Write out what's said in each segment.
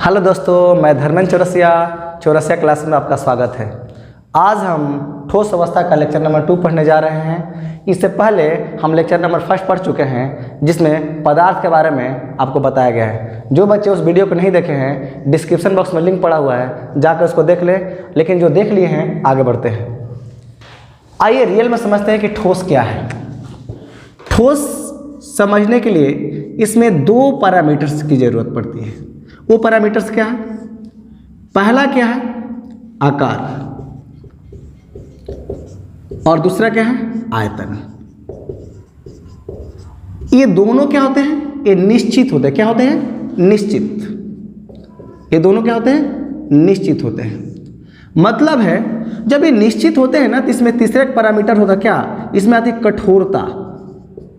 Hello दोस्तों, मैं Dharmendra Chaurasia class में आपका स्वागत है। आज हम ठोस अवस्था का लेक्चर नंबर 2 पढ़ने जा रहे हैं। इससे पहले हम लेक्चर नंबर 1 पढ़ चुके हैं, जिसमें पदार्थ के बारे में आपको बताया गया है। जो बच्चे उस वीडियो को नहीं देखे हैं, डिस्क्रिप्शन बॉक्स में लिंक पड़ा हुआ है, जाकर उसको देख ले। लेकिन जो देख लिए हैं, आगे बढ़ते हैं। आइए रियल में समझते हैं कि ठोस क्या है। ठोस समझने के लिए इसमें 2 पैरामीटर्स की ज़रूरत पड़ती है। वो पैरामीटर्स क्या है? पहला क्या है? आकार, और दूसरा क्या है? आयतन। ये दोनों क्या होते हैं? ये निश्चित होते हैं। क्या होते हैं? निश्चित। ये दोनों क्या होते हैं? निश्चित होते हैं। मतलब है जब ये निश्चित होते हैं ना, तो इसमें तीसरा एक पैरामीटर होगा। क्या? इसमें आती है कठोरता।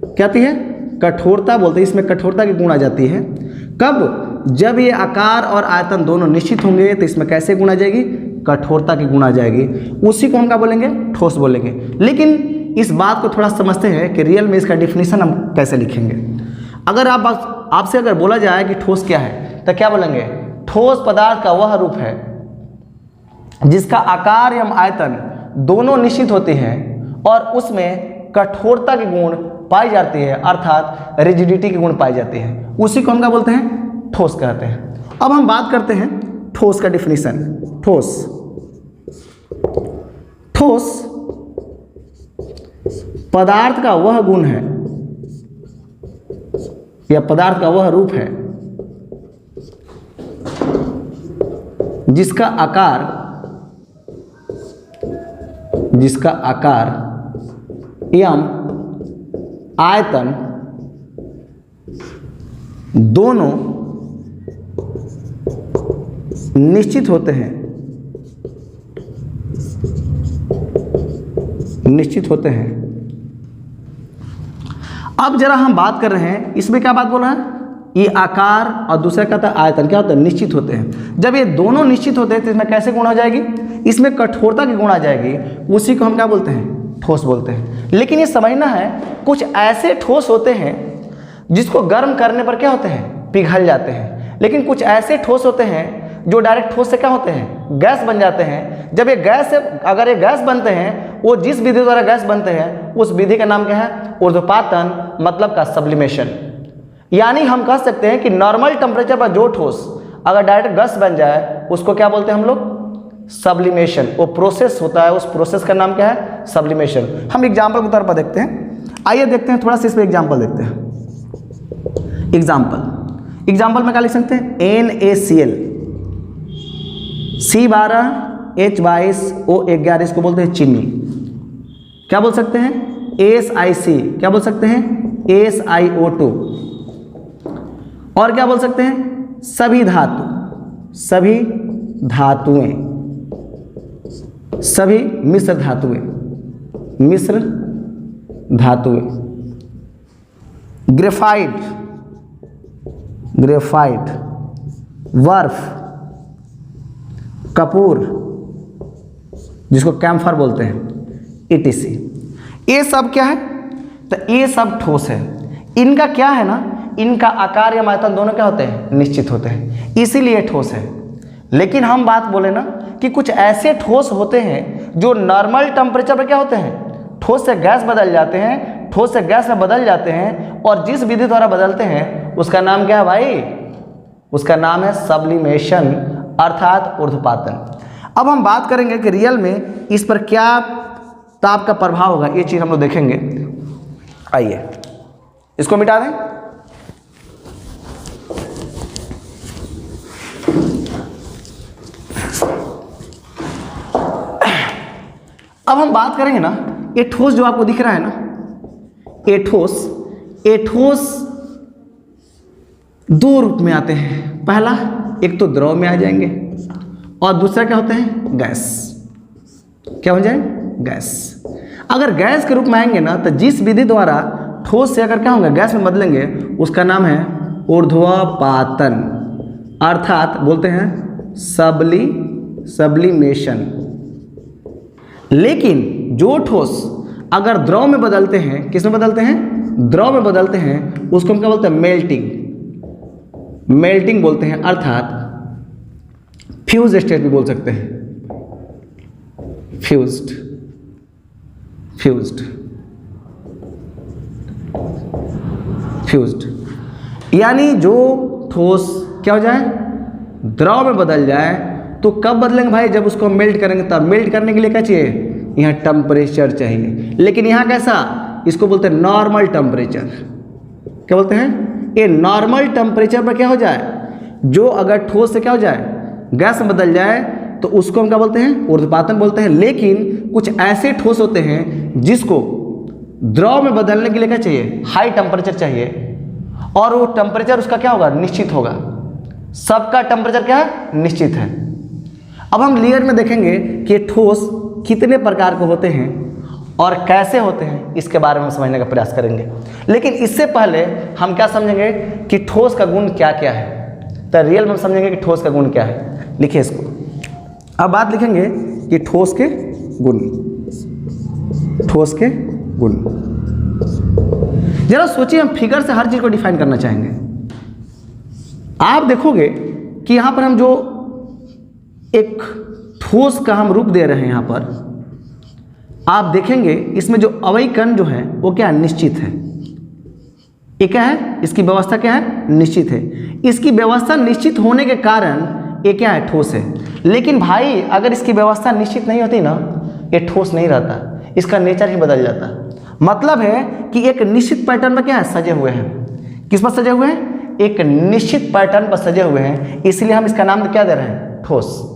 क्या आती है? कठोरता बोलते हैं। इसमें कठोरता की गुण आ जाती है। कब? जब ये आकार और आयतन दोनों निश्चित होंगे, तो इसमें कैसे गुण आ जाएगी? कठोरता की गुण आ जाएगी। उसी को हम क्या बोलेंगे? ठोस बोलेंगे। लेकिन इस बात को थोड़ा समझते हैं कि रियल में इसका डिफिनीशन हम कैसे लिखेंगे। अगर आपसे अगर बोला जाए कि ठोस क्या है, तो क्या बोलेंगे? ठोस पदार्थ का वह रूप है जिसका आकार एवं आयतन दोनों निश्चित होते हैं और उसमें कठोरता के गुण पाई जाती है, अर्थात रिजिडिटी के गुण पाई जाती है। उसी को हम क्या बोलते हैं? ठोस कहते हैं। अब हम बात करते हैं ठोस का डिफिनीशन। ठोस पदार्थ का वह गुण है या पदार्थ का वह रूप है जिसका आकार एवं आयतन दोनों निश्चित होते हैं। अब जरा हम बात कर रहे हैं, इसमें क्या बात बोल रहा है? ये आकार और दूसरा क्या था? आयतन। क्या होता है? निश्चित होते हैं। जब ये दोनों निश्चित होते हैं, तो इसमें कैसे गुण आ जाएगी? इसमें कठोरता की गुण आ जाएगी। उसी को हम क्या बोलते हैं? ठोस बोलते हैं। लेकिन ये समझना है, कुछ ऐसे ठोस होते हैं जिसको गर्म करने पर क्या होते हैं? पिघल जाते हैं। लेकिन कुछ ऐसे ठोस होते हैं जो डायरेक्ट ठोस से क्या होते हैं? गैस बन जाते हैं। जब ये गैस से अगर ये गैस बनते हैं, वो जिस विधि द्वारा गैस बनते हैं, उस विधि का नाम क्या है? ऊर्ध्वपातन, मतलब का सब्लिमेशन। यानी हम कह सकते हैं कि नॉर्मल टेम्परेचर पर जो ठोस अगर डायरेक्ट गैस बन जाए, उसको क्या बोलते हैं हम लोग? सब्लिमेशन। वो प्रोसेस होता है, उस प्रोसेस का नाम क्या है? सब्लिमेशन। हम एग्जाम्पल के तौर पर देखते हैं। आइए देखते हैं, थोड़ा सा इस पर एग्जाम्पल देखते हैं। एग्जाम्पल में क्या लिख सकते हैं? NaCl, C12, H22, O11, इसको बोलते हैं चीनी। क्या बोल सकते हैं? SiC, क्या बोल सकते हैं? SiO2। और क्या बोल सकते हैं? सभी मिश्र धातुएं। ग्रेफाइट, वर्फ, कपूर, जिसको कैम्फर बोलते हैं, ETC। ये सब क्या है? तो ये सब ठोस है। इनका क्या है ना, इनका आकार या आयतन दोनों क्या होते हैं? निश्चित होते हैं, इसीलिए ठोस है। लेकिन हम बात बोले ना कि कुछ ऐसे ठोस होते हैं जो नॉर्मल टेम्परेचर पर क्या होते हैं? ठोस से गैस बदल जाते हैं, ठोस से गैस में बदल जाते हैं, और जिस विधि द्वारा बदलते हैं उसका नाम क्या है भाई? उसका नाम है सब्लिमेशन, अर्थात ऊर्ध्वपातन। अब हम बात करेंगे कि रियल में इस पर क्या ताप का प्रभाव होगा, ये चीज़ हम लोग देखेंगे। आइए इसको मिटा दें। अब हम बात करेंगे ना, ये ठोस जो आपको दिख रहा है ना, ये ठोस 2 रूप में आते हैं। पहला, एक तो द्रव में आ जाएंगे, और दूसरा क्या होते हैं? गैस। क्या हो जाए? गैस। अगर गैस के रूप में आएंगे ना, तो जिस विधि द्वारा ठोस से अगर क्या होंगे? गैस में बदलेंगे, उसका नाम है ऊर्ध्वपातन, अर्थात बोलते हैं सब्लिमेशन। लेकिन जो ठोस अगर द्रव में बदलते हैं, किस में बदलते हैं? द्रव में बदलते हैं, उसको हम क्या बोलते हैं? मेल्टिंग बोलते हैं, अर्थात फ्यूज स्टेट भी बोल सकते हैं, फ्यूज्ड, फ्यूज्ड, फ्यूज्ड, यानी जो ठोस क्या हो जाए, द्रव में बदल जाए। तो कब बदलेंगे भाई, जब उसको मेल्ट करेंगे तब। मेल्ट करने के लिए क्या चाहिए, यहाँ टेम्परेचर चाहिए। लेकिन यहाँ कैसा, इसको बोलते हैं नॉर्मल टेम्परेचर। क्या बोलते हैं, ये नॉर्मल टेम्परेचर पर क्या हो जाए, जो अगर ठोस से क्या हो जाए, गैस में बदल जाए, तो उसको हम क्या बोलते हैं, ऊर्ध्वपातन बोलते हैं। लेकिन कुछ ऐसे ठोस होते हैं जिसको द्रव में बदलने के लिए क्या चाहिए, हाई टेम्परेचर चाहिए, और वो टेम्परेचर उसका क्या होगा, निश्चित होगा। सबका टेम्परेचर क्या है, निश्चित है। अब हम लेयर में देखेंगे कि ठोस कितने प्रकार के होते हैं और कैसे होते हैं, इसके बारे में समझने का प्रयास करेंगे। लेकिन इससे पहले हम क्या समझेंगे कि ठोस का गुण क्या क्या है। तो रियल में हम समझेंगे कि ठोस का गुण क्या है। लिखिए इसको। अब बात लिखेंगे कि ठोस के गुण, ठोस के गुण। जरा सोचिए, हम फिगर से हर चीज को डिफाइन करना चाहेंगे। आप देखोगे कि यहाँ पर हम जो एक ठोस का हम रूप दे रहे हैं, यहाँ पर आप देखेंगे इसमें जो अवयव कण जो है वो क्या है, निश्चित है। ये क्या है, इसकी व्यवस्था क्या है, निश्चित है। इसकी व्यवस्था निश्चित होने के कारण ये क्या है, ठोस है। लेकिन भाई अगर इसकी व्यवस्था निश्चित नहीं होती ना, ये ठोस नहीं रहता, इसका नेचर ही बदल जाता। मतलब है कि एक निश्चित पैटर्न में क्या है, सजे हुए हैं। किस पर सजे हुए हैं, एक निश्चित पैटर्न पर सजे हुए हैं, इसलिए हम इसका नाम क्या दे रहे हैं, ठोस।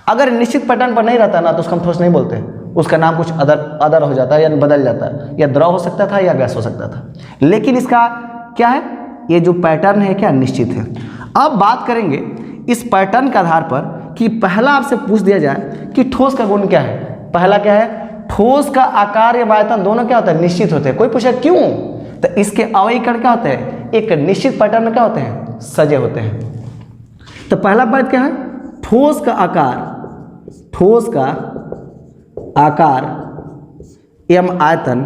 अगर निश्चित पैटर्न पर नहीं रहता ना, तो उसको हम ठोस नहीं बोलते, उसका नाम कुछ अदर हो जाता है, या बदल जाता है, या द्रव हो सकता था या गैस हो सकता था। लेकिन इसका क्या है, ये जो पैटर्न है क्या, निश्चित है। अब बात करेंगे इस पैटर्न के आधार पर कि पहला आपसे पूछ दिया जाए कि ठोस का गुण क्या है। पहला क्या है, ठोस का आकार या आयतन दोनों क्या होता है, निश्चित होते हैं। कोई पूछे क्यों, तो इसके अवयव कण क्या होते हैं, एक निश्चित पैटर्न में क्या होते हैं, सजे होते हैं। तो पहला बात क्या है, ठोस का आकार, ठोस का आकार एवं आयतन,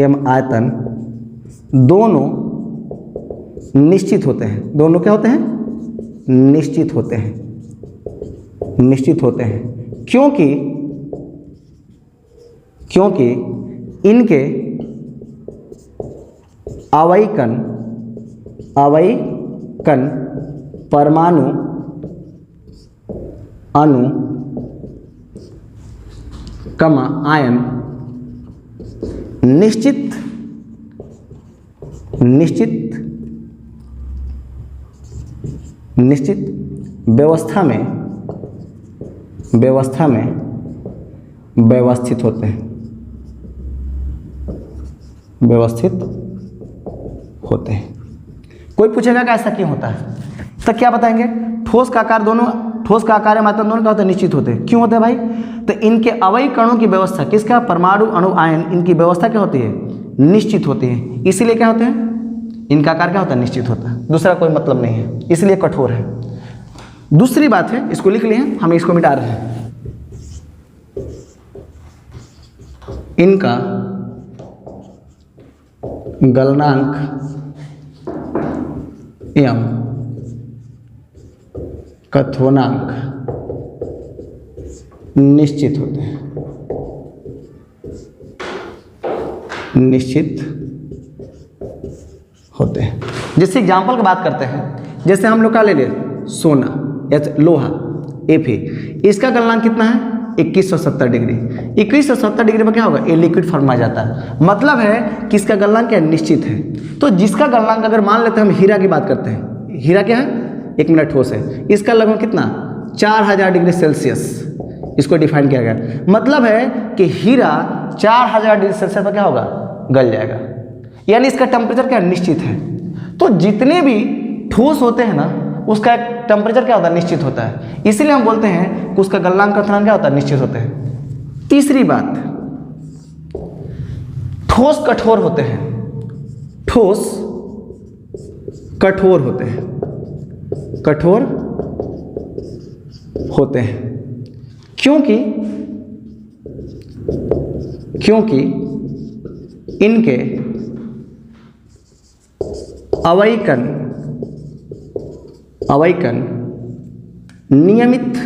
एवं आयतन दोनों निश्चित होते हैं। दोनों क्या होते हैं, निश्चित होते हैं, निश्चित होते हैं। क्योंकि इनके अवयव कण परमाणु, अणु, कमा आयन निश्चित व्यवस्था में व्यवस्थित होते हैं, व्यवस्थित होते हैं। कोई पूछेगा कि ऐसा क्यों होता है, तो क्या बताएंगे, ठोस का आकार दोनों, ठोस का आकार आयतन दोनों क्या होते हैं, निश्चित होते हैं। क्यों होते हैं भाई, तो इनके अवयव कणों की व्यवस्था, किसका, परमाणु, अणु, आयन, इनकी व्यवस्था क्या होती है, निश्चित होती है। इसीलिए क्या होते हैं, इनका आकार क्या होता है, निश्चित होता है। दूसरा कोई मतलब नहीं है, इसलिए कठोर है। दूसरी बात है, इसको लिख लिए, हम इसको मिटा रहे हैं। इनका गलनांक एवं कथनांक निश्चित होते हैं, निश्चित होते हैं। जैसे एग्जाम्पल की बात करते हैं, जैसे हम लोग का ले लें सोना या लोहा Fe, इसका गलनांक कितना है, 2170 डिग्री। 2170 डिग्री में क्या होगा, ये लिक्विड फॉर्म में आ जाता है। मतलब है कि इसका गलनांक क्या निश्चित है। तो जिसका गलनांक अगर मान लेते हैं, हम हीरा की बात करते हैं, हीरा क्या है, 1 मिनट ठोस है, इसका लगभग कितना, 4000 डिग्री सेल्सियस इसको डिफाइन किया गया। मतलब है कि हीरा 4000 डिग्री सेल्सियस पर क्या होगा, गल जाएगा, यानी इसका टेम्परेचर क्या निश्चित है। तो जितने भी ठोस होते हैं ना, उसका एक टेम्परेचर क्या होता है, निश्चित होता है। इसीलिए हम बोलते हैं कि उसका गलनांक कथनांक क्या होता है, निश्चित होते हैं। तीसरी बात, ठोस कठोर होते हैं, ठोस कठोर होते हैं, कठोर होते हैं। क्योंकि इनके अवयव कण नियमित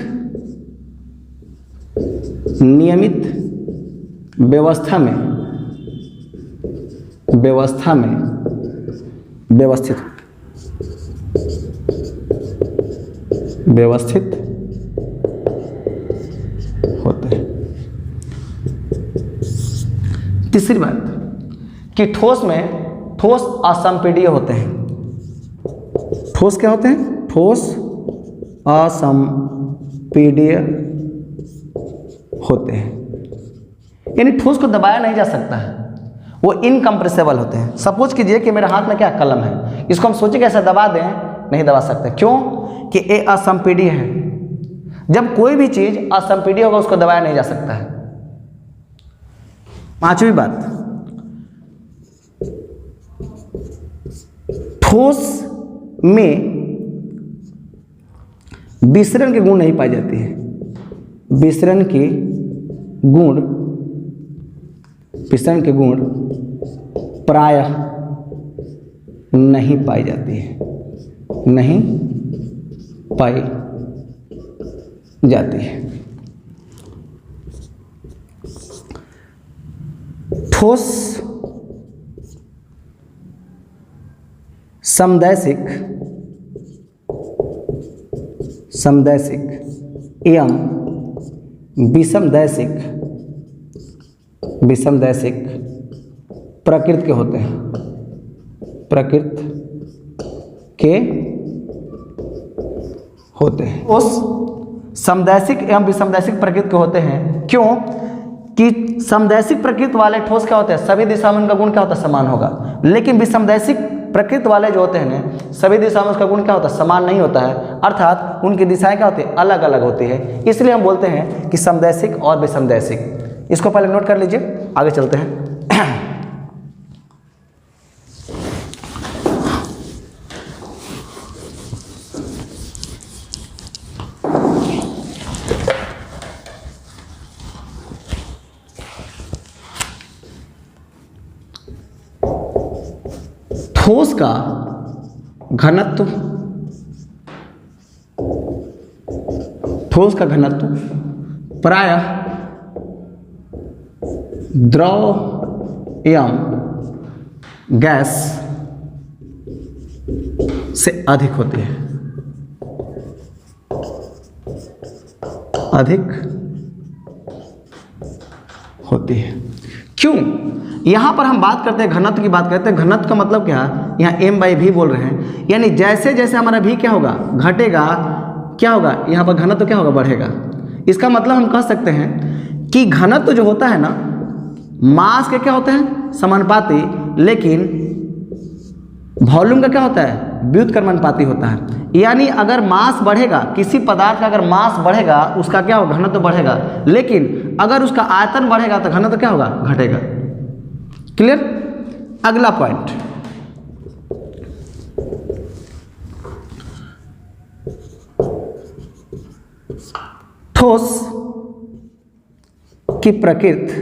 व्यवस्था में व्यवस्थित होते हैं। तीसरी बात कि ठोस असंपीड्य होते हैं। ठोस क्या होते हैं? ठोस असंपीड्य होते हैं, यानी ठोस को दबाया नहीं जा सकता है, वो इनकम्प्रेसिबल होते हैं। सपोज कीजिए कि मेरे हाथ में क्या कलम है, इसको हम सोचे कैसे दबा दें, नहीं दबा सकते। क्यों? कि ये असंपीड्य है। जब कोई भी चीज असंपीड्य होगा उसको दबाया नहीं जा सकता है। पांचवी बात, ठोस में विसरण के गुण नहीं पाई जाती है। विसरण के गुण प्रायः नहीं पाई जाती है, नहीं पाई जाती है। ठोस समदैशिक एवं विषमदैशिक प्रकृति के होते हैं। ठोस समदैशिक एवं विषमदैशिक प्रकृति के होते हैं। क्यों? कि समदैशिक प्रकृति वाले ठोस क्या होते हैं? सभी दिशा में उनका गुण क्या होता है? समान होगा। लेकिन विषमदैशिक प्रकृति वाले जो होते हैं ना, सभी दिशा में उसका गुण क्या होता है? समान नहीं होता है, अर्थात उनकी दिशाएं क्या होती है? अलग अलग होती है। इसलिए हम बोलते हैं कि समदैशिक और विषमदैशिक। इसको पहले नोट कर लीजिए, आगे चलते हैं। ठोस का घनत्व प्रायः द्रव एवं गैस से अधिक होती है। क्यों? यहां पर हम बात करते हैं घनत्व की बात करते हैं। घनत्व का मतलब क्या है? यहाँ m/v बोल रहे हैं, यानी जैसे जैसे हमारा v क्या होगा? घटेगा, क्या होगा? यहाँ पर घनत्व क्या होगा? बढ़ेगा। इसका मतलब हम कह सकते हैं कि घनत्व जो होता है ना, मास के क्या होते हैं? समानुपाती, लेकिन वॉल्यूम का क्या होता है? व्युत्क्रमानुपाती होता है। यानी अगर मास बढ़ेगा, किसी पदार्थ का अगर मास बढ़ेगा, उसका क्या होगा? घनत्व बढ़ेगा। लेकिन अगर उसका आयतन बढ़ेगा तो घनत्व क्या होगा? घटेगा। क्लियर? अगला पॉइंट, ठोस की प्रकृति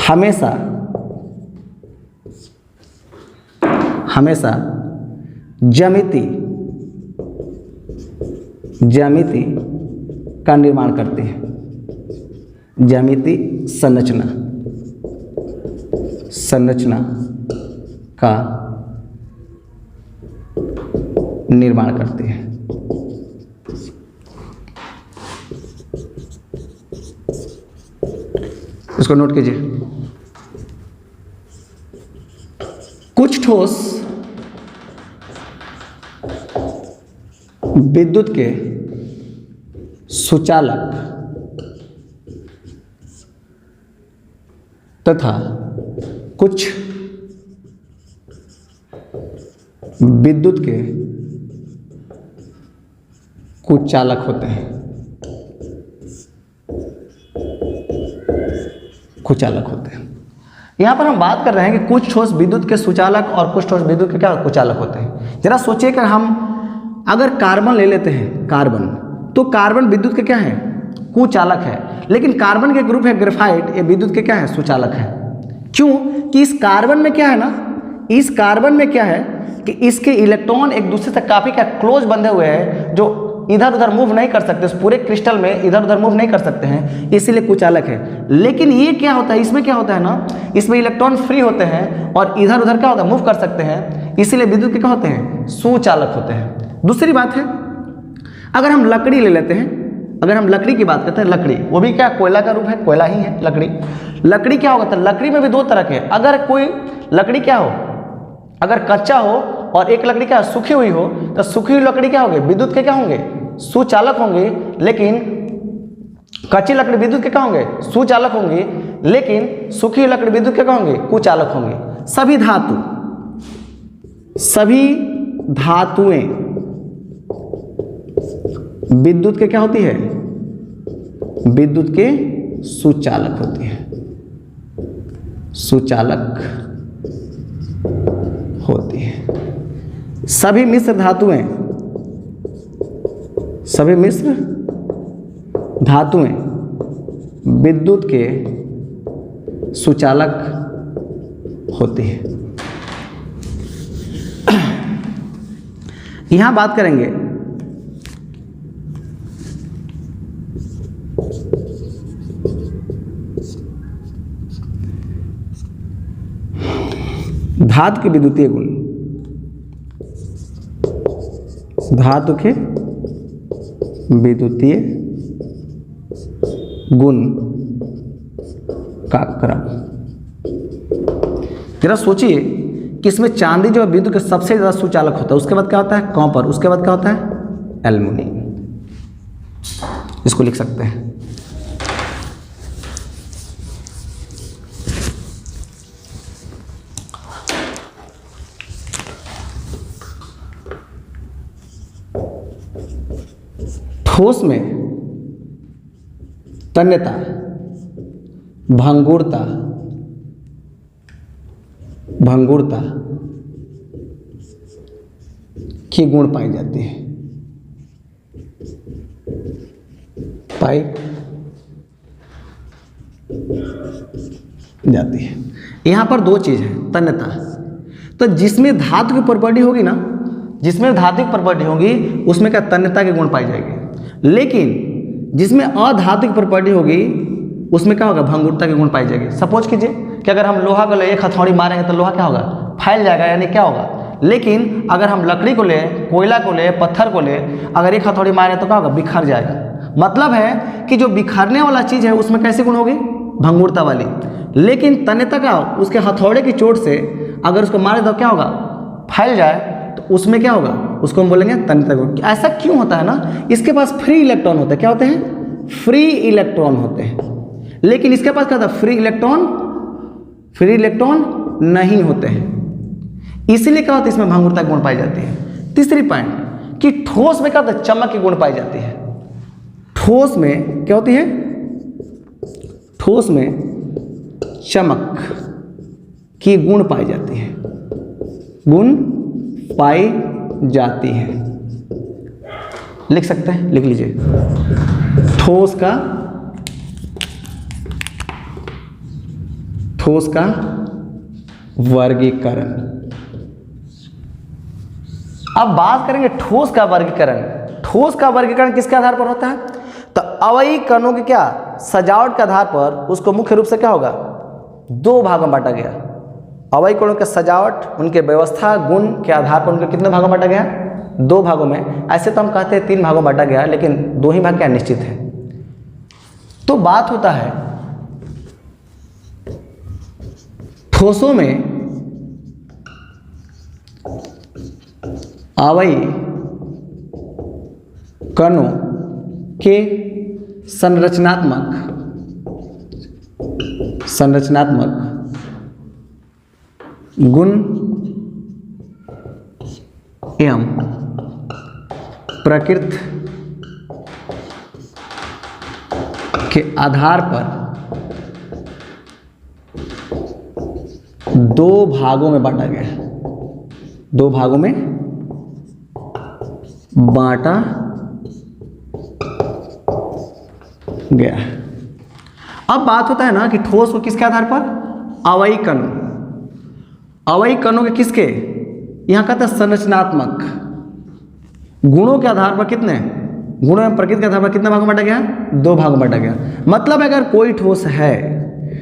हमेशा ज्यामिति का निर्माण करते हैं। ज्यामिति संरचना का निर्माण करते हैं। इसको नोट कीजिए। कुछ ठोस विद्युत के सुचालक तथा कुछ विद्युत के कुचालक होते हैं। यहाँ पर हम बात कर रहे हैं कि कुछ ठोस विद्युत के सुचालक और कुछ ठोस विद्युत के क्या कुचालक होते हैं। जरा सोचिए कि हम अगर कार्बन ले लेते हैं, तो कार्बन विद्युत के क्या है? कुचालक है। लेकिन कार्बन के ग्रुप है ग्रेफाइट, ये विद्युत के क्या है? सुचालक है। क्यों? कि इस कार्बन में क्या है ना, इस कार्बन में क्या है कि इसके इलेक्ट्रॉन एक दूसरे से काफ़ी क्या क्लोज बंधे हुए हैं, जो इधर उधर मूव नहीं कर सकते, उस पूरे क्रिस्टल में इधर उधर मूव नहीं कर सकते हैं, इसीलिए कुचालक है। लेकिन ये क्या होता है, इसमें क्या होता है ना, इसमें इलेक्ट्रॉन फ्री होते हैं और इधर उधर क्या होता है, मूव कर सकते हैं, इसीलिए विद्युत के क्या होते हैं, सुचालक होते हैं। दूसरी बात है, अगर हम लकड़ी ले लेते हैं, अगर हम लकड़ी की बात करते हैं, लकड़ी वो भी क्या कोयला का रूप है, कोयला ही है लकड़ी। लकड़ी क्या होगा, तो लकड़ी में भी दो तरह के हैं। अगर कोई लकड़ी क्या हो, अगर कच्चा हो और एक लकड़ी क्या सूखी हुई हो, तो सूखी हुई लकड़ी क्या होगी, विद्युत के क्या होंगे, सुचालक होंगे। लेकिन कच्ची लकड़ी विद्युत के क्या होंगे, सुचालक होंगे। लेकिन सूखी हुई लकड़ी विद्युत के क्या होंगे, कुचालक होंगे। सभी धातुएं विद्युत के क्या होती है, विद्युत के सुचालक होती है, सुचालक होती है। सभी मिश्र धातुएं विद्युत के सुचालक होती है। यहां बात करेंगे धातु के विद्युतीय गुण, धातु के विद्युतीय गुण का क्रम। जरा सोचिए कि इसमें चांदी जो विद्युत के सबसे ज्यादा सुचालक होता है, उसके बाद क्या होता है, कॉपर, उसके बाद क्या होता है, एल्युमिनियम। इसको लिख सकते हैं। ठोस में तन्यता, भंगुरता की गुण पाई जाती है, पाई जाती है। यहां पर दो चीज है, तन्यता, तो जिसमें धातु की प्रॉपर्टी होगी ना, जिसमें धातु की प्रॉपर्टी होगी उसमें क्या तन्यता के गुण पाई जाएगी। लेकिन जिसमें अधातु की प्रॉपर्टी होगी उसमें क्या होगा, भंगुरता के गुण पाई जाएगी। सपोज कीजिए कि अगर हम लोहा को ले एक हथौड़ी मारेंगे तो लोहा क्या होगा, फैल जाएगा, यानी क्या होगा। लेकिन अगर हम लकड़ी को ले, कोयला को ले, पत्थर को ले, अगर एक हथौड़ी मारे तो क्या होगा, बिखर जाएगा। मतलब है कि जो बिखरने वाला चीज है उसमें कैसे गुण होगी, भंगुरता वाली। लेकिन तन्यता का, उसके हथौड़े की चोट से अगर उसको मारे तो क्या होगा, फैल जाए, तो उसमें क्या होगा, उसको हम बोलेंगे तन्यता गुण। ऐसा क्यों होता है ना, इसके पास फ्री इलेक्ट्रॉन होते हैं। क्या होते हैं, फ्री इलेक्ट्रॉन होते हैं। लेकिन इसके पास क्या था, फ्री इलेक्ट्रॉन नहीं होते हैं, इसीलिए क्या होता है, इसमें भंगुरता के गुण पाई जाती है। तीसरी पॉइंट कि ठोस में क्या होता है, चमक की गुण पाई जाती है। ठोस में क्या होती है, ठोस में चमक की गुण पाई जाती है, गुण पाई जाती है। लिख सकते हैं, लिख लीजिए। ठोस का वर्गीकरण। अब बात करेंगे ठोस का वर्गीकरण। ठोस का वर्गीकरण किसके आधार पर होता है, तो अवयवी कणों के क्या सजावट के आधार पर उसको मुख्य रूप से क्या होगा, दो भागों में बांटा गया। अवयवी कणों के सजावट, उनके व्यवस्था, गुण के आधार पर उनके कितने भागों में बांटा गया, दो भागों में। ऐसे तो हम कहते हैं तीन भागों में बांटा गया, लेकिन दो ही भाग क्या निश्चित है। तो बात होता है ठोसों में अवयवी कणों के संरचनात्मक गुण एवं प्रकृति के आधार पर दो भागों में बांटा गया है, दो भागों में बांटा गया है। अब बात होता है ना कि ठोस को किसके आधार पर, अवयवी कणों, अवयवी कणों के किसके, यहाँ कहते हैं संरचनात्मक गुणों के आधार पर कितने, गुणों एवं प्रकृति के आधार पर कितने भागों में बांटा गया, 2 भागों में बांटा गया। मतलब अगर कोई ठोस है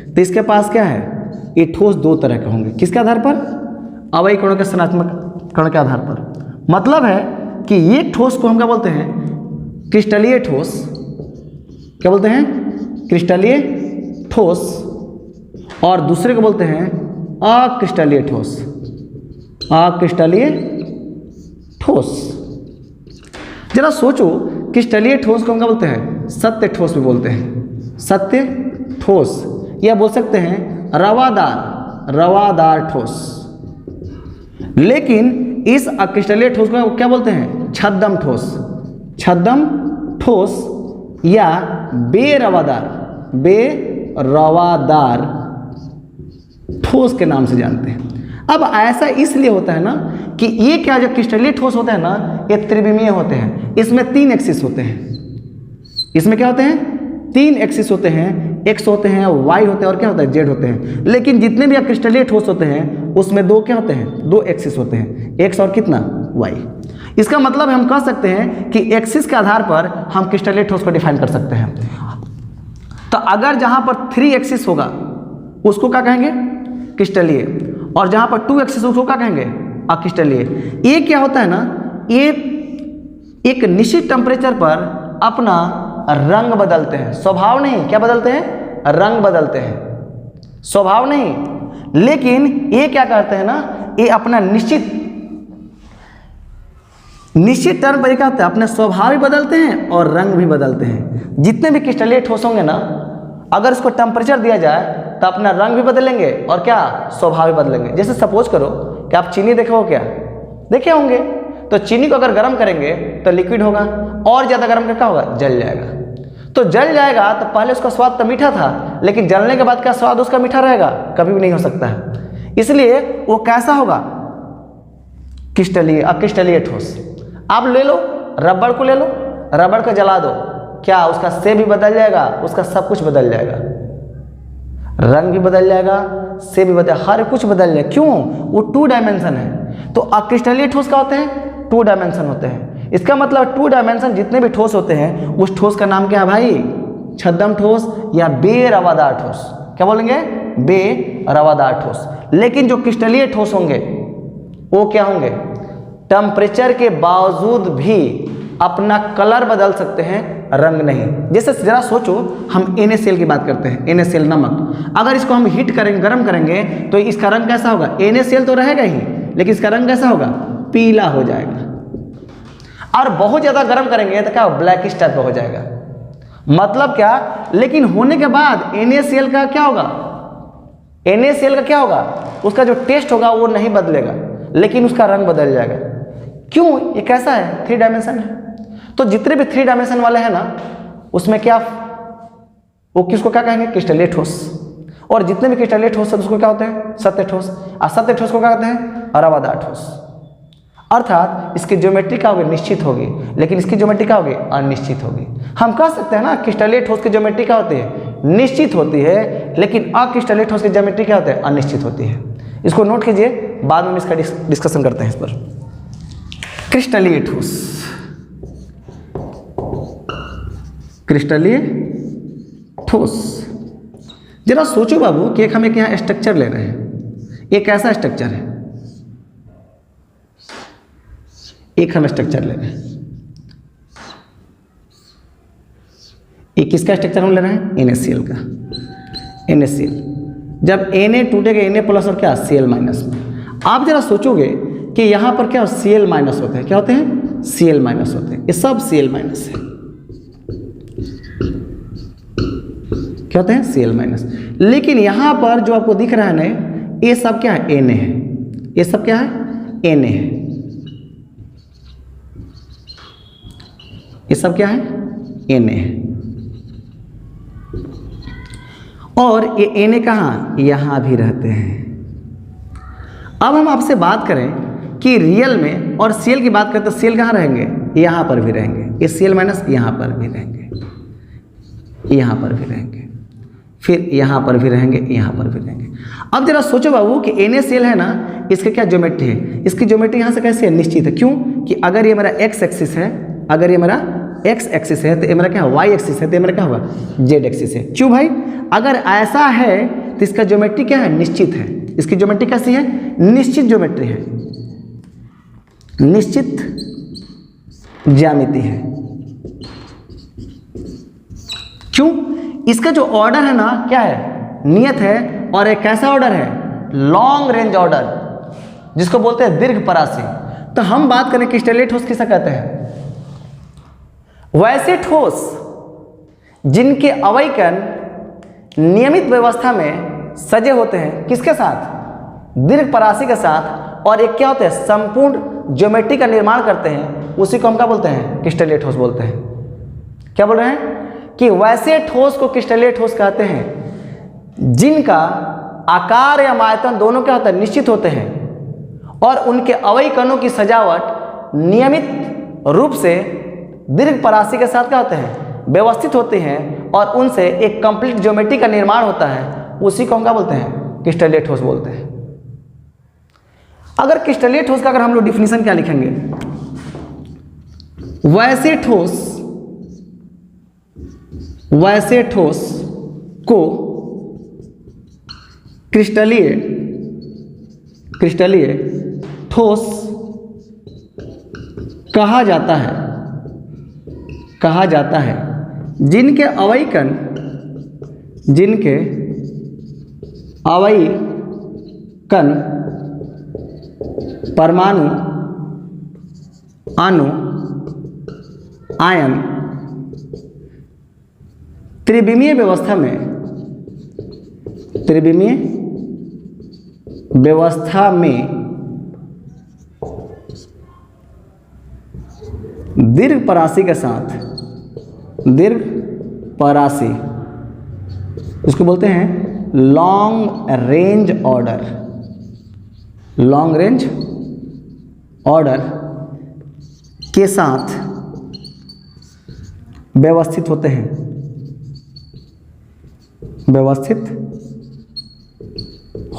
तो इसके पास क्या है, ये ठोस 2 तरह के होंगे। किसके आधार पर, अवयवी कणों के संरचनात्मक कण के आधार पर। मतलब है कि ये ठोस को हम क्या बोलते हैं, क्रिस्टलीय ठोस। क्या बोलते हैं, क्रिस्टलीय ठोस। और दूसरे को बोलते हैं अक्रिस्टलीय ठोस। अक्रिस्टलीय ठोस। जरा सोचो, क्रिस्टलीय ठोस को हम क्या बोलते हैं, सत्य ठोस भी बोलते हैं। सत्य ठोस, या बोल सकते हैं रवादार, रवादार ठोस। लेकिन इस अक्रिस्टलीय ठोस को क्या बोलते हैं, छद्म ठोस। छद्म ठोस या बेरवादार, बेरवादार ठोस के नाम से जानते हैं। अब ऐसा इसलिए होता है ना कि ये क्या, जो क्रिस्टलीय ठोस होता है ना, ये त्रिविमीय होते हैं। इसमें 3 एक्सिस होते हैं। इसमें क्या होते हैं, 3 एक्सिस होते हैं, एक्स होते हैं, वाई होते हैं, और क्या होता है, जेड होते हैं। लेकिन जितने भी क्रिस्टलीय ठोस होते हैं उसमें 2 क्या होते हैं, 2 एक्सिस होते हैं, एक्स और कितना, वाई। इसका मतलब हम कह सकते हैं कि एक्सिस के आधार पर हम क्रिस्टलीय ठोस को डिफाइन कर सकते हैं। तो अगर जहां पर 3 एक्सिस होगा उसको क्या कहेंगे, क्रिस्टलीय। और जहां पर 2 एक्सिस उसको क्या कहेंगे, अक्रिस्टलीय। ये क्या होता है ना, ये एक निश्चित टेम्परेचर पर अपना रंग बदलते हैं, स्वभाव नहीं। क्या बदलते हैं, रंग बदलते हैं, स्वभाव नहीं। लेकिन ये क्या करते हैं ना, ये अपना निश्चित टर्म पर क्या होता है, अपने स्वभाव भी बदलते हैं और रंग भी बदलते हैं। जितने भी क्रिस्टलीय ठोस होंगे ना, अगर इसको टेम्परेचर दिया जाए तो अपना रंग भी बदलेंगे और क्या, स्वभाव भी बदलेंगे। जैसे सपोज करो कि आप चीनी देखो, क्या देखे होंगे, तो चीनी को अगर गर्म करेंगे तो लिक्विड होगा, और ज़्यादा गर्म करके क्या होगा, जल जाएगा। तो जल जाएगा तो पहले उसका स्वाद तो मीठा था, लेकिन जलने के बाद क्या स्वाद उसका मीठा रहेगा, कभी भी नहीं हो सकता है। इसलिए वो कैसा होगा, क्रिस्टलीय, अक्रिस्टलीय ठोस। आप ले लो रबड़ को, ले लो रबड़ को जला दो, क्या उसका शेप भी बदल जाएगा, उसका सब कुछ बदल जाएगा, रंग भी बदल जाएगा, शेप भी बदल, हर कुछ बदल जाएगा। क्यों, वो 2 डायमेंशन है। तो अक्रिस्टलीय ठोस क्या होते हैं, 2 डायमेंशन होते हैं। इसका मतलब 2 डायमेंशन जितने भी ठोस होते हैं उस ठोस का नाम क्या है भाई, छद्म ठोस या बेरवादार ठोस। क्या बोलेंगे, बेरवादार ठोस। लेकिन जो क्रिस्टलीय ठोस होंगे वो क्या होंगे, टेम्परेचर के बावजूद भी अपना कलर बदल सकते हैं, रंग नहीं। जैसे जरा सोचो, हम NaCl की बात करते हैं, NaCl नमक। अगर इसको हम हीट करेंगे, गर्म करेंगे, तो इसका रंग कैसा होगा, NaCl तो रहेगा ही, लेकिन इसका रंग कैसा होगा, पीला हो जाएगा। और बहुत ज़्यादा गर्म करेंगे तो क्या, ब्लैकिश टाइप का हो जाएगा। मतलब क्या, लेकिन होने के बाद NaCl का क्या होगा, NaCl का क्या होगा, उसका जो टेस्ट होगा वो नहीं बदलेगा, लेकिन उसका रंग बदल जाएगा। क्यों, ये कैसा है, 3 डायमेंशन है। तो जितने भी 3 डायमेंशन वाले हैं ना, उसमें क्या, वो किसको क्या कहेंगे, क्रिस्टलीय ठोस। और जितने भी क्रिस्टलीय ठोस है उसको क्या होते हैं, सत्य ठोस। और सत्य ठोस को क्या कहते हैं, रवादार ठोस। अर्थात इसकी ज्योमेट्री क्या होगी, निश्चित होगी, लेकिन इसकी ज्योमेट्री क्या होगी, अनिश्चित होगी। हम कह सकते हैं ना, क्रिस्टलीय ठोस की ज्योमेट्री क्या होती है, निश्चित होती है, लेकिन अक्रिस्टलीय ठोस की ज्योमेट्री क्या होती है, अनिश्चित होती है। इसको नोट कीजिए, बाद में हम इसका डिस्कशन करते हैं इस पर। क्रिस्टलीय ठोस, क्रिस्टलीय ठोस। जरा सोचो बाबू कि एक हम एक यहाँ स्ट्रक्चर ले रहे हैं, एक ऐसा स्ट्रक्चर है, एक हम स्ट्रक्चर ले रहे हैं। एक किसका स्ट्रक्चर हम ले रहे हैं, NaCl का, NaCl। जब Na टूटेगा Na प्लस और क्या, Cl माइनस में। आप जरा सोचोगे कि यहाँ पर क्या Cl माइनस होते हैं, क्या होते हैं, Cl माइनस होते हैं। ये सब Cl माइनस है, क्या होते हैं, Cl माइनस। लेकिन यहाँ पर जो आपको दिख रहा है ना, ये सब क्या है, Na है। ये सब क्या है, Na है। ये सब क्या है, Na है। और ये Na कहाँ, यहाँ भी रहते हैं। अब हम आपसे बात करें कि रियल में और Cl की बात करें तो Cl कहाँ रहेंगे, यहाँ पर भी रहेंगे। ये Cl माइनस यहाँ पर भी रहेंगे, यहाँ पर भी रहेंगे। फिर यहाँ पर भी रहेंगे, यहाँ पर भी रहेंगे। अब जरा सोचो बाबू कि NaCl है ना, इसके क्या ज्योमेट्री है, इसकी ज्योमेट्री यहाँ से कैसे है, निश्चित है। क्यों कि अगर ये मेरा x एक्सिस है, अगर ये मेरा x एक्सिस है तो ये मेरा क्या है, y एक्सिस है, तो ये मेरा क्या होगा, z एक्सिस है। क्यों भाई, अगर ऐसा है तो इसका ज्योमेट्री क्या है, निश्चित है। इसकी ज्योमेट्री कैसी है, निश्चित ज्योमेट्री है, निश्चित ज्यामिति है। क्यों, इसका जो ऑर्डर है ना क्या है, नियत है, और एक कैसा ऑर्डर है, लॉन्ग रेंज ऑर्डर, जिसको बोलते हैं दीर्घ परासी। तो हम बात करें क्रिस्टलीय ठोस किसे कहते हैं, वैसे ठोस जिनके अवयकन नियमित व्यवस्था में सजे होते हैं, किसके साथ, दीर्घ परासी के साथ, और एक क्या होते हैं, संपूर्ण ज्योमेट्री का निर्माण करते हैं, उसी को हम क्या बोलते हैं, क्रिस्टलीय ठोस बोलते हैं। क्या बोल रहे हैं कि वैसे ठोस को क्रिस्टलीय ठोस कहते हैं जिनका आकार या आयतन दोनों क्या होता है, निश्चित होते हैं, और उनके अवयकनों की सजावट नियमित रूप से दीर्घ परासी के साथ क्या होते हैं, व्यवस्थित होते हैं, और उनसे एक कंप्लीट ज्योमेट्री का निर्माण होता है, उसी को हम क्या बोलते हैं, क्रिस्टलीय ठोस बोलते हैं। अगर क्रिस्टलीय ठोस का अगर हम लोग डिफिनीशन क्या लिखेंगे, वैसे ठोस को क्रिस्टलीय ठोस कहा जाता है जिनके अवयकन परमाणु, अणु, आयन त्रिविमीय व्यवस्था में दीर्घ परासी के साथ, दीर्घ परासी इसको बोलते हैं long range order, long range order के साथ व्यवस्थित होते हैं, व्यवस्थित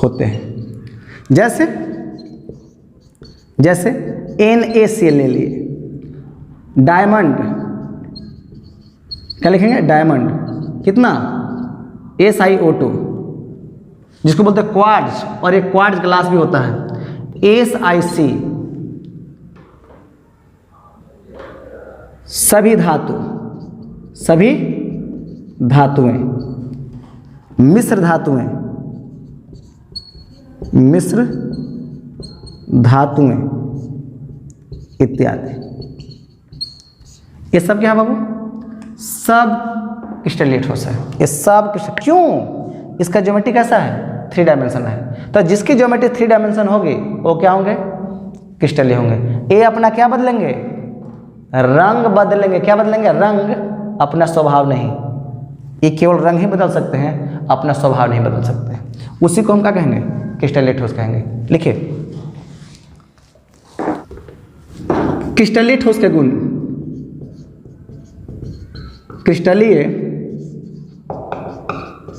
होते हैं। जैसे NaCl ले लिए, डायमंड क्या लिखेंगे, डायमंड कितना, SiO2, जिसको बोलते हैं क्वार्ट्ज, और एक क्वार्ट्ज ग्लास भी होता है SiC, सभी धातुएं, मिश्र धातुएं इत्यादि, ये सब क्या है बाबू, सब क्रिस्टलीय ठोस है। ये सब क्यों, इसका ज्योमेट्री कैसा है, 3 डायमेंशन है। तो जिसकी ज्योमेट्री 3 डायमेंशन होगी वो क्या होंगे, क्रिस्टलीय होंगे। ये अपना क्या बदलेंगे, रंग बदलेंगे। क्या बदलेंगे, रंग, अपना स्वभाव नहीं। ये केवल रंग ही बदल सकते हैं, अपना स्वभाव नहीं बदल सकते हैं। उसी को हम क्या कहेंगे, क्रिस्टलीय ठोस कहेंगे। लिखिए, क्रिस्टलीय ठोस के गुण, क्रिस्टलीय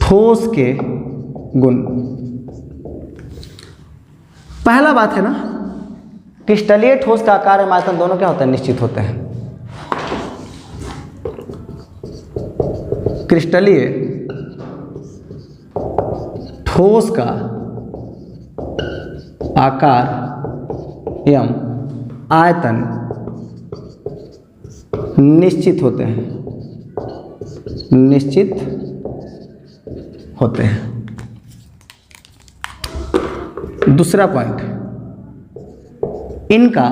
ठोस के गुण। पहला बात है ना, क्रिस्टलीय ठोस का आकार एवं आयतन दोनों क्या होता है, निश्चित होते हैं। क्रिस्टलीय ठोस का आकार एवं आयतन निश्चित होते हैं, निश्चित होते हैं। दूसरा पॉइंट, इनका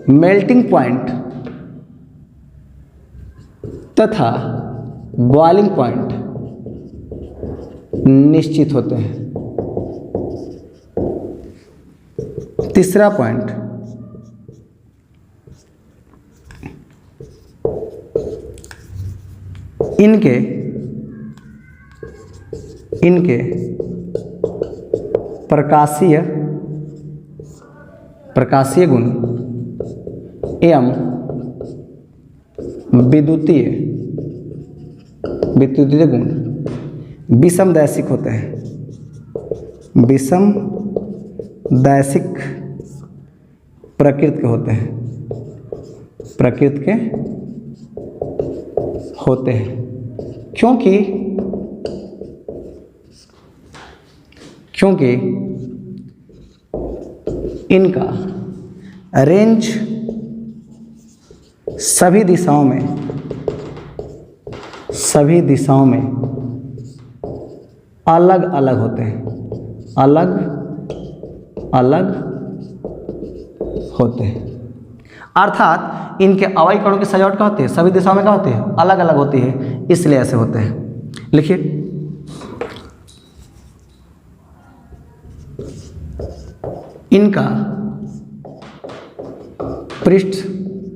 मेल्टिंग पॉइंट तथा बॉइलिंग पॉइंट निश्चित होते हैं। तीसरा पॉइंट, इनके प्रकाशीय गुण एवं विद्युतीय गुण विषमदैशिक होते हैं, विषमदैशिक प्रकृति के होते हैं, प्रकृति के होते हैं, क्योंकि इनका रेंज सभी दिशाओं में अलग अलग होते हैं, अलग अलग होते हैं। अर्थात इनके अवयव कणों की सजावट क्या होती है, सभी दिशाओं में क्या होती है, अलग अलग होती है, इसलिए ऐसे होते हैं। लिखिए, इनका पृष्ठ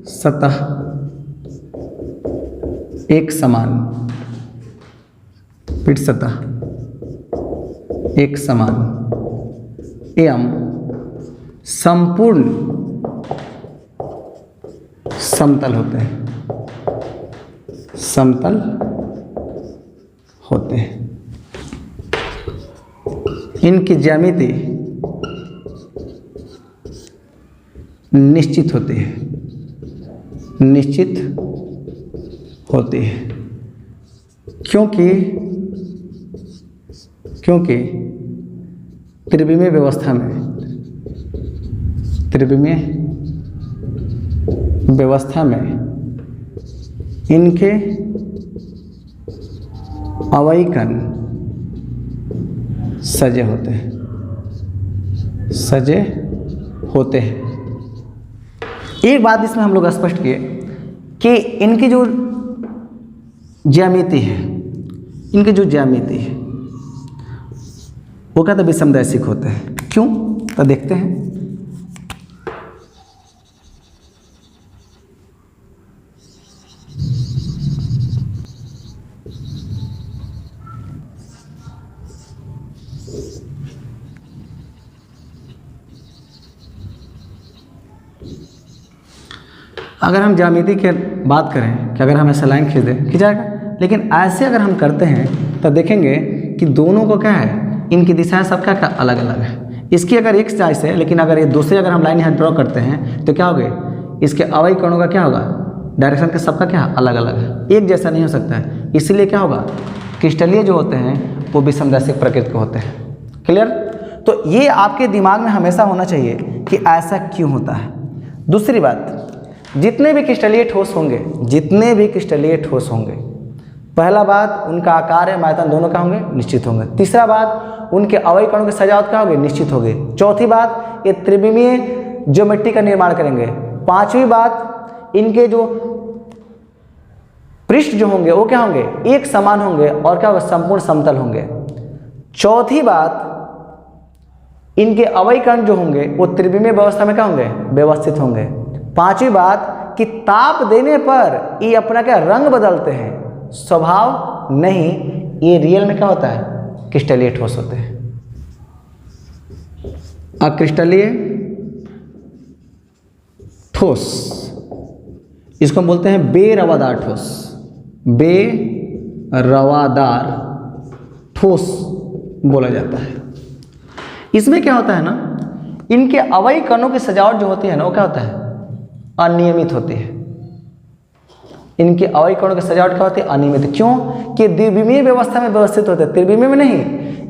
सतह एक समान, पृष्ठ सतह एक समान एवं संपूर्ण समतल होते हैं, समतल होते हैं। इनकी ज्यामिति निश्चित होती है, निश्चित होती है, क्योंकि त्रिविमीय व्यवस्था में इनके अवयव कण सजे होते हैं। एक बात इसमें हम लोग स्पष्ट किए कि इनकी जो ज्यामिति है, वो कहते हैं विषमदैशिक होते हैं। क्यों, तो देखते हैं। अगर हम ज्यामिति की बात करें कि अगर हम ऐसा लाइन खींच दें, खिंचाएगा, लेकिन ऐसे अगर हम करते हैं तो देखेंगे कि दोनों को क्या है, इनकी दिशाएं सबका क्या अलग अलग है। इसकी अगर एक साइज है, लेकिन अगर ये दूसरे अगर हम लाइन यहाँ ड्रॉ करते हैं तो क्या होगा, इसके अवयव कणों का क्या होगा, डायरेक्शन के सबका क्या अलग अलग है, एक जैसा नहीं हो सकता है। इसीलिए क्या होगा, क्रिस्टलीय जो होते हैं वो विषमदैशिक प्रकृति के होते हैं। क्लियर। तो ये आपके दिमाग में हमेशा होना चाहिए कि ऐसा क्यों होता है। दूसरी बात, जितने भी क्रिस्टलीय ठोस होंगे, पहला बात उनका आकार एवं आयतन दोनों क्या होंगे, निश्चित होंगे। तीसरा बात, उनके अवयव कणों की सजावट क्या होगी, निश्चित होगी। चौथी बात, ये त्रिविमीय ज्योमेट्री का निर्माण करेंगे। पांचवी बात, इनके जो पृष्ठ जो होंगे वो क्या होंगे, एक समान होंगे और क्या होगा, संपूर्ण समतल होंगे। चौथी बात, इनके अवयव कण जो होंगे वो त्रिविमीय व्यवस्था में क्या होंगे, व्यवस्थित होंगे। पांचवी बात कि ताप देने पर ये अपना क्या रंग बदलते हैं, स्वभाव नहीं, ये रियल में क्या होता है, क्रिस्टलीय ठोस होते हैं। अक्रिस्टलीय ठोस, इसको हम बोलते हैं बेरवादार ठोस, बेरवादार ठोस बोला जाता है। इसमें क्या होता है ना, इनके अवयव कणों की सजावट जो होती है ना वो क्या होता है, अनियमित होती है। इनके अवयव कणों की सजावट क्या होती है, अनियमित। क्यों कि द्विविमीय व्यवस्था में व्यवस्थित होते हैं, त्रिविमीय में नहीं,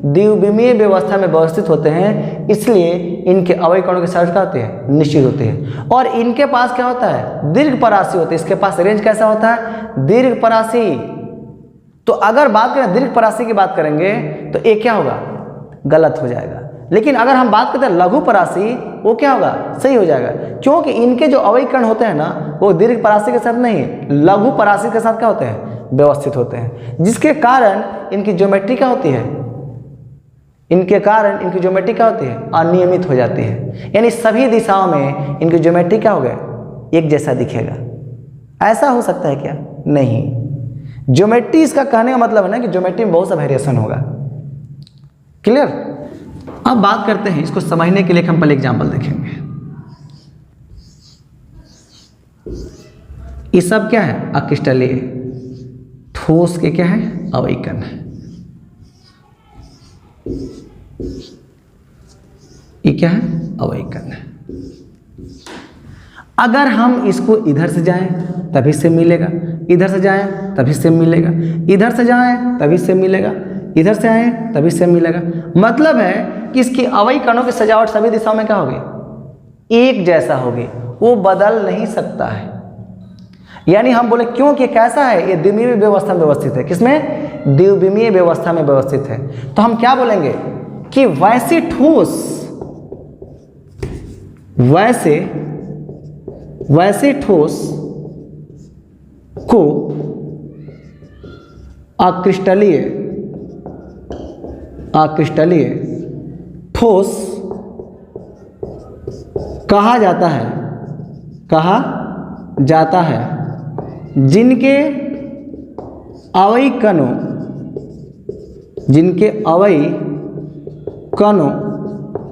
द्विविमीय व्यवस्था में व्यवस्थित होते हैं, इसलिए इनके अवयव कणों की सजावट क्या होती है, निश्चित होती है। और इनके पास क्या होता है, दीर्घ परासी होती है। इसके पास रेंज कैसा होता है, दीर्घ परासी। तो अगर बात करें दीर्घ परासी की बात करेंगे तो एक क्या होगा, गलत हो जाएगा। लेकिन अगर हम बात करते हैं लघु परासी, वो क्या होगा, सही हो जाएगा। क्योंकि इनके जो अवयव कण होते हैं ना वो दीर्घ परासी के साथ नहीं, लघु परासी के साथ क्या होते हैं, व्यवस्थित होते हैं, जिसके कारण इनकी ज्योमेट्री क्या होती है, इनके कारण इनकी ज्योमेट्री क्या होती है, अनियमित हो जाती है। यानी सभी दिशाओं में इनकी ज्योमेट्री क्या होगा, एक जैसा दिखेगा। ऐसा हो सकता है क्या, नहीं। ज्योमेट्री, इसका कहने का मतलब है ना कि ज्योमेट्री में बहुत सा वेरिएशन होगा। क्लियर। अब बात करते हैं, इसको समझने के लिए हम पहले एग्जाम्पल देखेंगे। ये सब क्या है, अक्रिस्टलीय ठोस के क्या है, अवयव कण है। ये क्या है? अवयवी कण है। अगर हम इसको इधर से जाएं तभी से मिलेगा, इधर से जाएं तभी से मिलेगा, इधर से जाएं तभी से मिलेगा, इधर से आए तभी से मिलेगा। मतलब है कि इसकी अवयवी कणों की सजावट सभी दिशाओं में क्या होगी? एक जैसा होगी, वो बदल नहीं सकता है। यानी हम बोले क्योंकि कैसा है? ये द्विमीय व्यवस्था में व्यवस्थित है। किसमें? द्विमीय व्यवस्था में व्यवस्थित है। तो हम क्या बोलेंगे कि वैसे ठोस को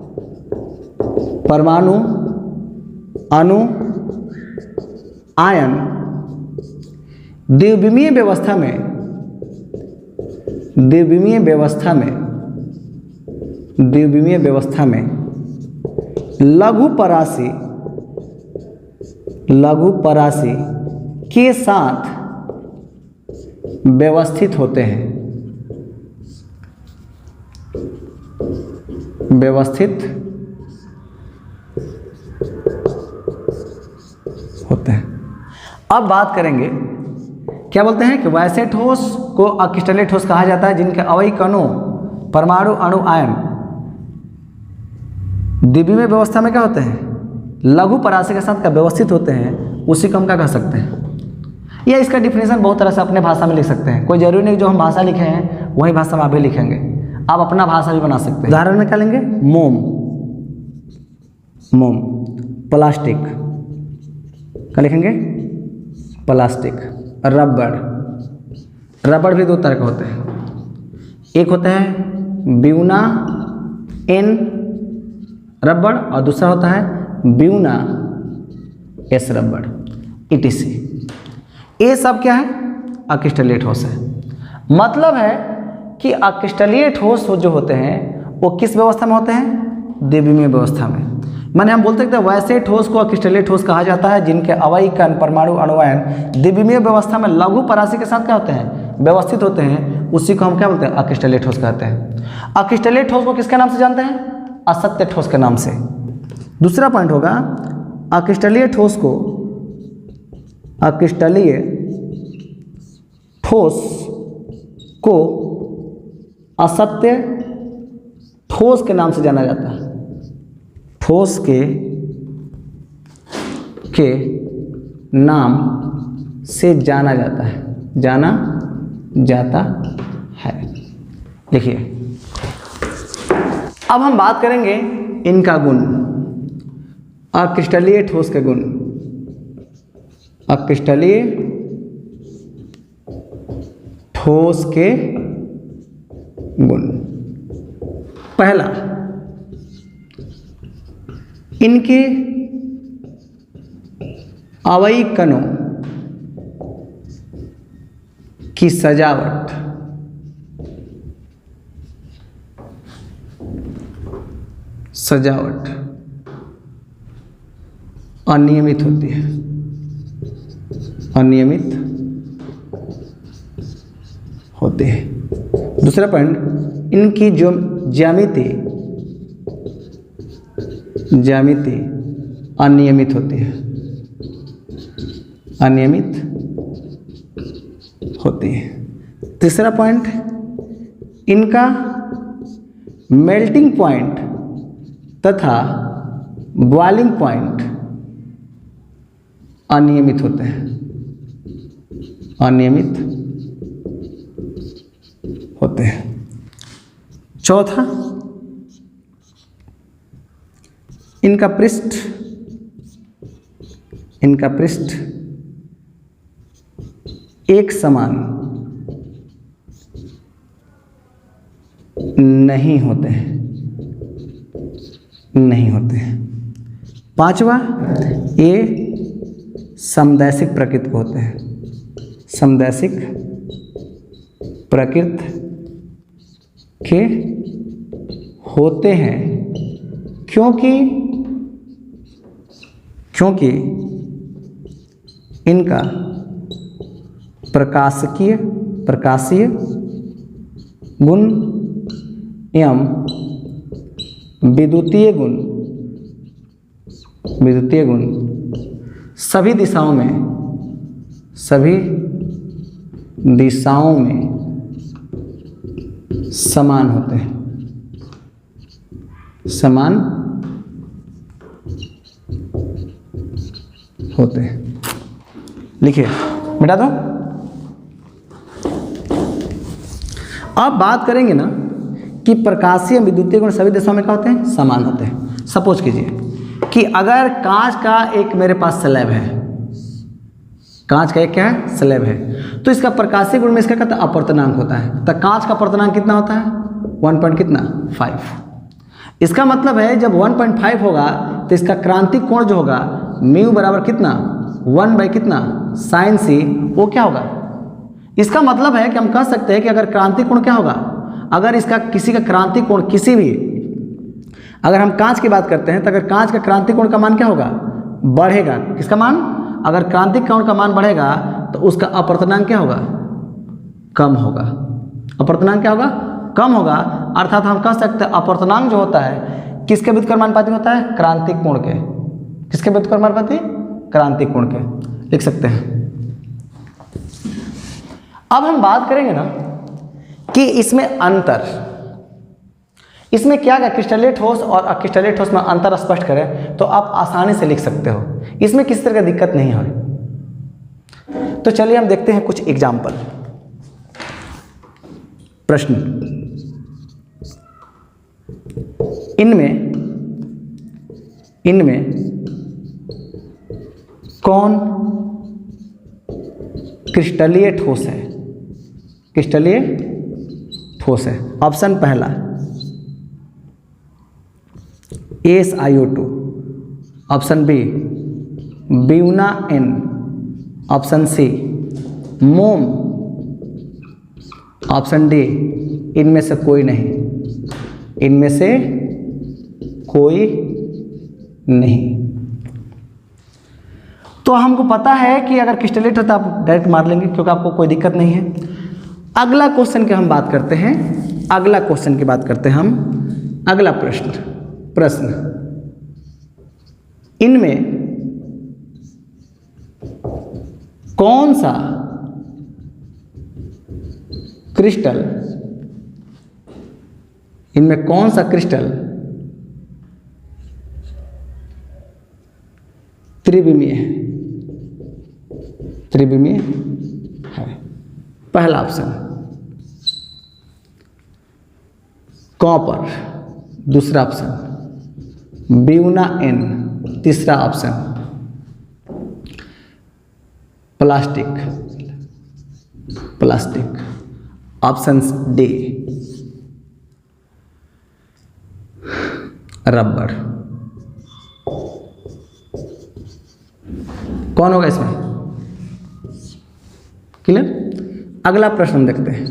अक्रिस्टलीय ठोस कहा जाता है जिनके अवयवी कणों परमाणु, अणु, आयन द्विमीय व्यवस्था में लघु परासी के साथ व्यवस्थित होते हैं। अब बात करेंगे, क्या बोलते हैं कि वैसे ठोस को अक्रिस्टलीय ठोस कहा जाता है जिनके अवयवी कणों परमाणु, अणु, आयन द्विमीय व्यवस्था में क्या होते हैं? लघु परासी के साथ क्या व्यवस्थित होते हैं। उसी को हम क्या कह सकते हैं? या इसका डिफिनेशन बहुत तरह से अपने भाषा में लिख सकते हैं। कोई जरूरी नहीं जो हम भाषा लिखे हैं वही भाषा में आप भी लिखेंगे, आप अपना भाषा भी बना सकते हैं। उदाहरण में क्या लेंगे? मोम, प्लास्टिक, क्या लिखेंगे? प्लास्टिक। रबड़ भी दो तरह के होते हैं, एक होता है ब्यूना एन रबड़ और दूसरा होता है ब्यूना एस रबड़, ETC। ये सब क्या है? अक्रिस्टलीय ठोस है। मतलब है कि अक्रिस्टलीय ठोस जो होते हैं वो किस व्यवस्था में होते हैं? द्विमीय व्यवस्था में। माने हम बोलते हैं वैसे ठोस को अक्रिस्टलीय ठोस कहा जाता है जिनके अवयवी कण परमाणु, अणु, आयन द्विमीय व्यवस्था में लघु परासी के साथ क्या होते हैं? व्यवस्थित होते हैं। उसी को हम क्या बोलते हैं? अक्रिस्टलीय ठोस कहते हैं। अक्रिस्टलीय ठोस को किसके नाम से जानते हैं? असत्य ठोस के नाम से। दूसरा पॉइंट होगा अक्रिस्टलीय ठोस को असत्य ठोस के नाम से जाना जाता है। ठोस के नाम से जाना जाता है। देखिए, अब हम बात करेंगे इनका गुण, अक्रिस्टलीय ठोस के गुण। अक्रिस्टलीय ठोस के गुण। पहला, इनके अवयवी कणों की सजावट अनियमित होती है। दूसरा पॉइंट, इनकी जो ज्यामिति अनियमित होती है। तीसरा पॉइंट, इनका मेल्टिंग पॉइंट तथा बॉइलिंग पॉइंट अनियमित होते हैं। चौथा, इनका पृष्ठ एक समान नहीं होते हैं। पांचवा, ये समदैशिक प्रकृति के होते हैं। होते हैं क्योंकि इनका प्रकाशीय गुण एवं विद्युतीय गुण सभी दिशाओं में समान होते हैं। लिखिए, मिटा दो। अब बात करेंगे ना कि प्रकाशीय विद्युतीय गुण सभी दिशाओं में क्या होते हैं? समान होते हैं। सपोज कीजिए कि अगर कांच का एक मेरे पास स्लैब है, कांच का एक क्या है? स्लैब है, तो इसका प्रकाशीय गुण में इसका कहता है अपवर्तनांक होता है। तो कांच का अपवर्तनांक कितना होता है? 1.5। इसका मतलब है जब 1.5 होगा तो इसका क्रांतिक कोण जो होगा म्यू बराबर कितना? 1/sin c, वो क्या होगा? इसका मतलब है कि हम कह सकते हैं कि अगर क्रांतिक कोण क्या होगा, अगर इसका किसी का क्रांतिक कोण किसी भी, अगर हम कांच की बात करते हैं तो अगर कांच का क्रांतिक कोण का मान क्या होगा? बढ़ेगा। किसका मान? अगर क्रांतिक कोण का मान बढ़ेगा तो उसका अपवर्तनांक क्या होगा? कम होगा। अपवर्तनांक क्या होगा? कम होगा। अर्थात हम कह सकते हैं अपवर्तनांक जो होता है किसके व्युत्क्रमानुपाती होता है? क्रांतिक कोण के। किसके व्युत्क्रमानुपाती? क्रांतिक कोण के। लिख सकते हैं। अब हम बात करेंगे ना कि इसमें अंतर, इसमें क्या क्या क्रिस्टलीय ठोस और अक्रिस्टलीय ठोस में अंतर स्पष्ट करें तो आप आसानी से लिख सकते हो, इसमें किसी तरह की दिक्कत नहीं है। तो चलिए हम देखते हैं कुछ एग्जाम्पल। प्रश्न, इनमें कौन क्रिस्टलीय ठोस है? क्रिस्टलीय ठोस है। ऑप्शन पहला AsIO2, option B Buna N, option C मोम, ऑप्शन डी इनमें से कोई नहीं। इनमें से कोई नहीं। तो हमको पता है कि अगर क्रिस्टलीय ठोस तो आप डायरेक्ट मार लेंगे क्योंकि आपको कोई दिक्कत नहीं है। अगला क्वेश्चन की हम बात करते हैं। अगला क्वेश्चन की बात करते हैं हम। अगला प्रश्न, इनमें कौन सा क्रिस्टल त्रिविमीय है? पहला ऑप्शन कॉपर, दूसरा ऑप्शन ब्यूना N, तीसरा ऑप्शन प्लास्टिक, ऑप्शन डी रबड़। कौन होगा इसमें? क्लियर? अगला प्रश्न देखते हैं।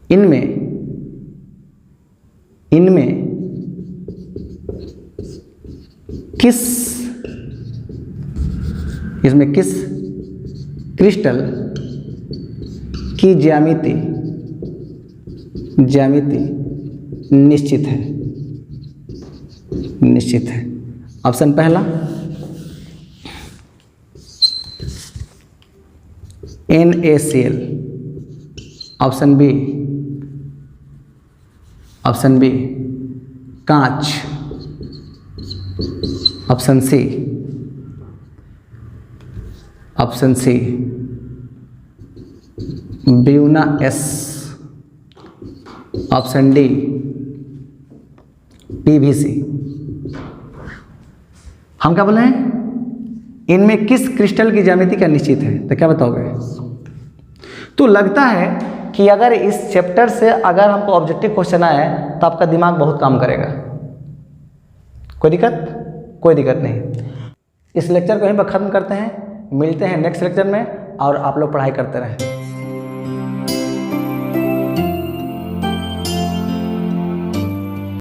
इनमें किस क्रिस्टल की ज्यामिति निश्चित है? ऑप्शन पहला NaCl, ऑप्शन बी कांच, option C Buna S, option D PVC। हम क्या बोले हैं? इनमें किस क्रिस्टल की ज्यामिति क्या निश्चित है? तो क्या बताओगे? तो लगता है कि अगर इस चैप्टर से अगर हमको ऑब्जेक्टिव क्वेश्चन आए तो आपका दिमाग बहुत काम करेगा। कोई दिक्कत नहीं। इस लेक्चर को यहीं पर खत्म करते हैं। मिलते हैं नेक्स्ट लेक्चर में और आप लोग पढ़ाई करते रहें।